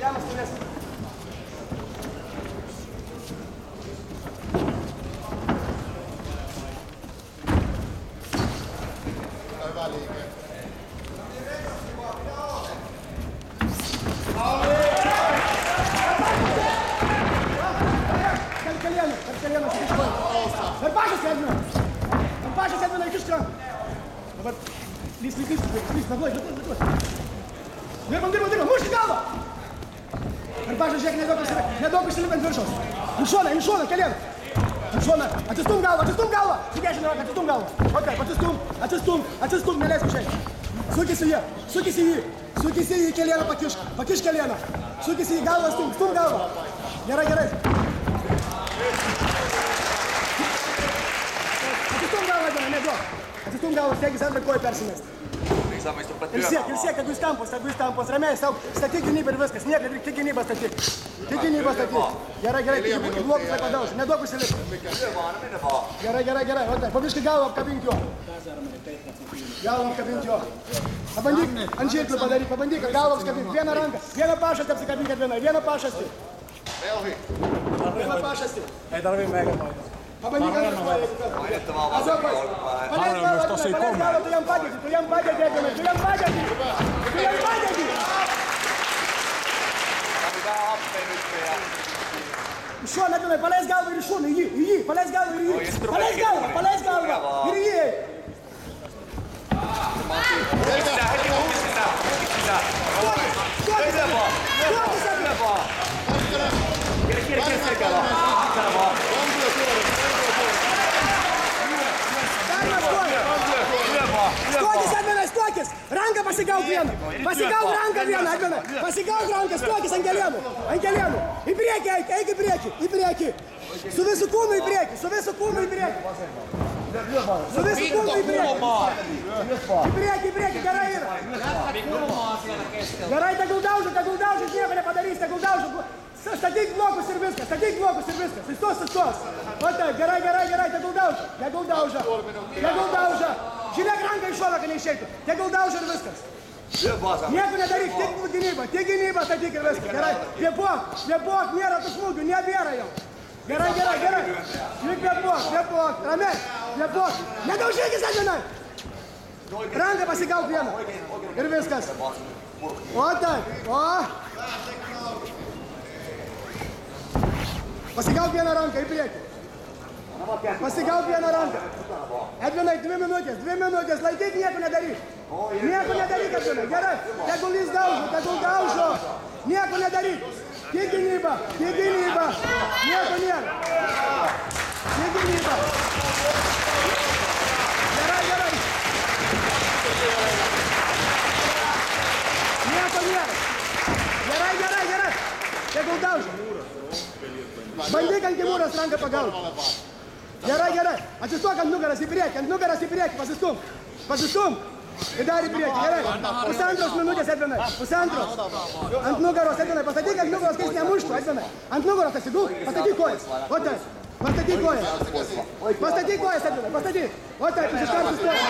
žemas stovės. Dirbam, mušk į galvą! Ir pažą, žiūrėk, nedaug užsilip ant viršaus. Į šoną, kelien. Į šoną, atsistum galvą! Sudėšin ranką, atsistum galvą. Ok, atsistum, neleisk išeiti. Sukis į jį, kelieną pakišk kelieną. Sukis į jį galvą, stum galvą. Gerai. Atsistum galvą, neduok. Atsistum galvą, siekis antrą koją persimesti. Ir siek, jeigu jis tampos, ramiai, statyk gynybą ir viskas, niekad tik gynybą statyk. Gerai, tik blokus laiko dauž, neduok užsilipti. Gerai, o tai, pabiškai galvą apkabink jo. Pabandyk ant žirklių padaryk, pabandyk galvą apkabink, vieną ranką, vieną pašastį apsikabink vieną, vieną pašastį. Ei tarvii meikä painaa. Pabandyk ant žirklių. Paleis galvą, tu jam padėti. Iš šoną, Edvinai, paleis galvą ir iš šoną, į jį, paleis galvą ir į jį. Paleis galvą ir į jį. Stokis, ranką pasigauk vieną, Edvinai, pasigauk ranką, stokis ant kelienų, į priekį eik, į priekį, su visų kūnu į priekį, į priekį, gerai yra. Gerai, tegul daužo, nieko nepadarys, statyk blokus ir viskas, sustos. O taip, gerai, tegul daužo. Žiūrėk ranką iš šono, kad neišeitų, tegul daužo ir viskas. Nieko nedaryk, tik gynybą statyk ir viskas, gerai. Kvėpuok, nėra tų smūgių, nebėra jau. Gerai. Lik kvėpuok, ramiai, kvėpuok. Nedaužykis, Edvinai. Ranką pasigauk vieną ir viskas. O taip, pasigauk vieną ranką į priekį. Edvinai, 2 minutės, laikyk, nieko nedaryk. Edvinai, gerai. Tegul jis daužo. Nieko nedaryk. Tik gynyba. Nieko nėra. Tik gynyba. Gerai. Nieko nėra. Gerai. Tegul daužo. Bandyk ant Timūros ranką pagaut. Gerai. Atsistok ant nugaras į priekį, pasistum. Ir dar į priekį, gerai. Pusantros minutės, Edvinai, Ant nugaros, Edvinai, pastatyk ant nugaros, kai jis nemuštų, Edvinai. Ant nugaros atsigulk, pastatyk kojas. O taip, pastatyk kojas, Edvinai, pastatyk. O taip, iš karto stoji.